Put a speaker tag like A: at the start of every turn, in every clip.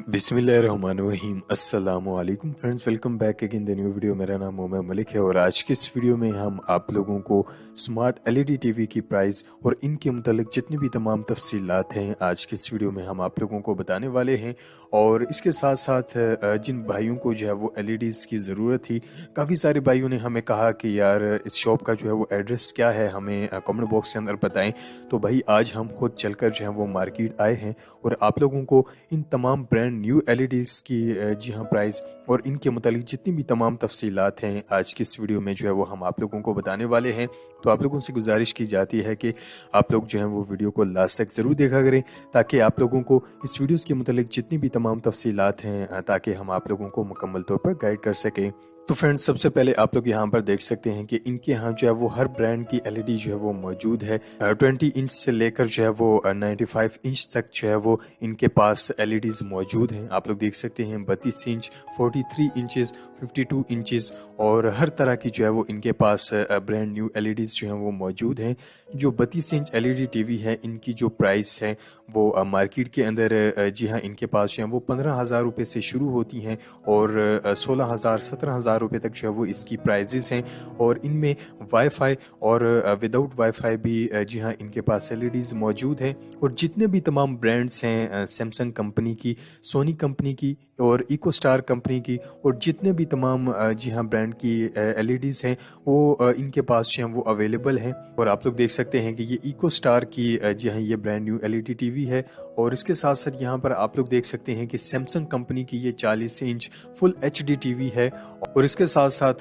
A: बिस्मिल्लाहिर्रहमानिर्रहीम अस्सलामुअलैकुम friends, welcome back again the new video. मेरा नाम मोहम्मद मलिक है और आज के इस वीडियो में हम आप लोगों को स्मार्ट एलईडी टीवी की प्राइस और इनके मुतालिक जितनी भी तमाम तफसीलात हैं आज के इस वीडियो में हम आप लोगों को बताने वाले हैं। और इसके साथ साथ जिन भाइयों को जो है वो एलईडीज़ की ज़रूरत थी, काफ़ी सारे भाइयों ने हमें कहा कि यार इस शॉप का जो है वो एड्रेस क्या है, हमें कमेंट बॉक्स के अंदर बताएं। तो भाई आज हम खुद चलकर जो है वो मार्केट आए हैं और आप लोगों को इन तमाम ब्रांड न्यू एलईडीज़ की जी हाँ प्राइस और इनके मुतालिक जितनी भी तमाम तफसीलात हैं आज की इस वीडियो में जो है वो हम आप लोगों को बताने वाले हैं। तो आप लोगों से गुजारिश की जाती है कि आप लोग जो है वो वीडियो को लास्ट तक ज़रूर देखा करें ताकि आप लोगों को इस वीडियोस के मुतालिक जितनी भी तमाम तफसीलात हैं ताकि हम आप लोगों को मुकम्मल तौर पर गाइड कर सकें। तो फ्रेंड्स, सबसे पहले आप लोग यहाँ पर देख सकते हैं कि इनके यहाँ जो है वो हर ब्रांड की एलईडी जो है वो मौजूद है। 20 इंच से लेकर जो है वो 95 इंच तक जो है वो इनके पास एलईडीज मौजूद हैं। आप लोग देख सकते हैं 32 इंच, 43 इंचेस, 52 इंचेस और हर तरह की जो है वो इनके पास ब्रांड न्यू एलईडीज जो है वो मौजूद हैं। जो 32 इंच एलईडी टीवी है इनकी जो प्राइस है वो मार्केट के अंदर जी हाँ इनके पास जो है वो 15,000 रुपये से शुरू होती हैं और 16,000 17,000 रुपये तक जो है वो इसकी प्राइजेस हैं। और इनमें वाईफाई और विदाउट वाईफाई भी जी हाँ इनके पास एलईडीज मौजूद हैं। और जितने भी तमाम ब्रांड्स हैं सैमसंग कंपनी की, सोनी कंपनी की और इको स्टार कंपनी की और जितने भी तमाम जी हाँ ब्रांड की एलईडीज हैं वो इनके पास जो है वो अवेलेबल हैं। और आप लोग देख सकते हैं कि ये इको स्टार की जी हाँ ये ब्रांड न्यू एलईडी टीवी है। और इसके साथ साथ यहाँ पर आप लोग देख सकते हैं कि सैमसंग कंपनी की ये 40 इंच फुल एचडी टीवी है। और इसके साथ साथ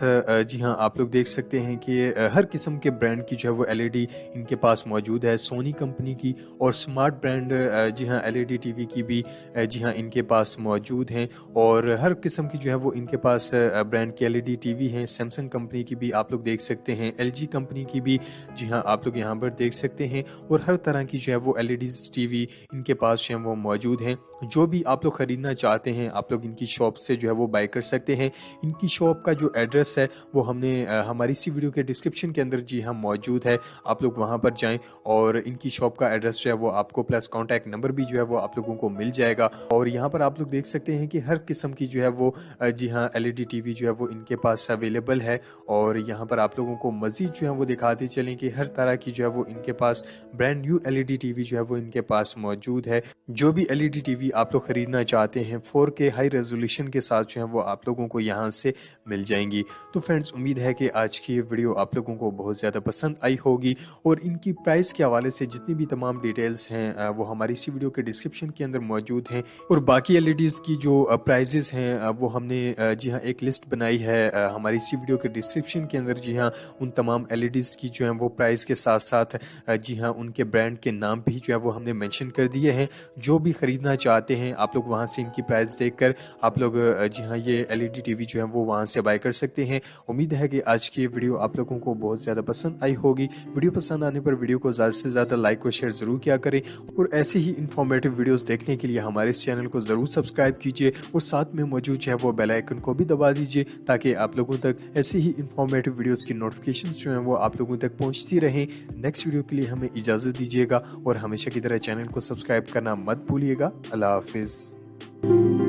A: जी हाँ आप लोग देख सकते हैं कि हर किस्म के ब्रांड की जो है वो एलईडी इनके पास मौजूद है। सोनी कंपनी की और स्मार्ट ब्रांड जी हाँ एलईडी टीवी की भी जी हाँ इनके पास मौजूद हैं। और हर किस्म की जो है वो इनके पास ब्रांड की एलईडी टीवी हैं। सैमसंग कंपनी की भी आप लोग देख सकते हैं, एलजी कंपनी की भी जी हाँ आप लोग यहाँ पर देख सकते हैं। और हर तरह की जो है वो एलईडीज टीवी इनके पास जो है वो मौजूद हैं। जो भी आप लोग खरीदना चाहते हैं आप लोग इनकी शॉप से जो है वो बाय कर सकते हैं। इनकी शॉप का जो एड्रेस है वो हमने हमारी इसी वीडियो के डिस्क्रिप्शन के अंदर जी हाँ मौजूद है। आप लोग वहां पर जाएं और इनकी शॉप का एड्रेस जो है वो आपको प्लस कॉन्टैक्ट नंबर भी जो है वो आप लोगों को मिल जाएगा। और यहाँ पर आप लोग देख सकते हैं कि हर किस्म की जो है वो जी हाँ एलईडी टीवी जो है वो इनके पास अवेलेबल है। और यहाँ पर आप लोगों को मजीद जो है वो दिखाते चलें कि हर तरह की जो है वो इनके पास ब्रांड न्यू एलईडी टीवी जो है वो इनके पास मौजूद है। जो भी एलईडी टीवी आप लोग खरीदना चाहते हैं 4K हाई रेजोल्यूशन के साथ जो है वो आप लोगों को यहाँ से मिल जाएंगी। तो फ्रेंड्स, उम्मीद है कि आज की ये वीडियो आप लोगों को बहुत ज़्यादा पसंद आई होगी। और इनकी प्राइस के हवाले से जितनी भी तमाम डिटेल्स हैं वो हमारी इसी वीडियो के डिस्क्रिप्शन के अंदर मौजूद हैं। और बाकी एलईडीज़ की जो प्राइजेस हैं वो हमने जी हाँ एक लिस्ट बनाई है हमारी इसी वीडियो के डिस्क्रिप्शन के अंदर। जी हाँ उन तमाम एलईडीज़ की जो है वो प्राइस के साथ साथ जी हाँ उनके ब्रांड के नाम भी जो है वो हमने मेंशन कर दिए हैं। जो भी खरीदना चाहते हैं आप लोग वहां से इनकी प्राइस देखकर आप लोग जी हाँ ये एलईडी टीवी जो है वो वहां से बाय कर सकते हैं। उम्मीद है कि आज की वीडियो आप लोगों को बहुत ज़्यादा पसंद आई होगी। वीडियो पसंद आने पर वीडियो को ज़्यादा से ज़्यादा लाइक और शेयर ज़रूर किया करें। और ऐसे ही इंफॉर्मेटिव वीडियोस देखने के लिए हमारे इस चैनल को ज़रूर सब्सक्राइब कीजिए और साथ में मौजूद जो है वो बेल आइकन को भी दबा दीजिए ताकि आप लोगों तक ऐसी ही इंफॉर्मेटिव वीडियोस की नोटिफिकेशन जो है वो आप लोगों तक पहुँचती रहें। नेक्स्ट वीडियो के लिए हमें इजाज़त दीजिएगा और हमेशा की तरह चैनल को सब्सक्राइब करना मत भूलिएगा। अल्लाह हाफिज़।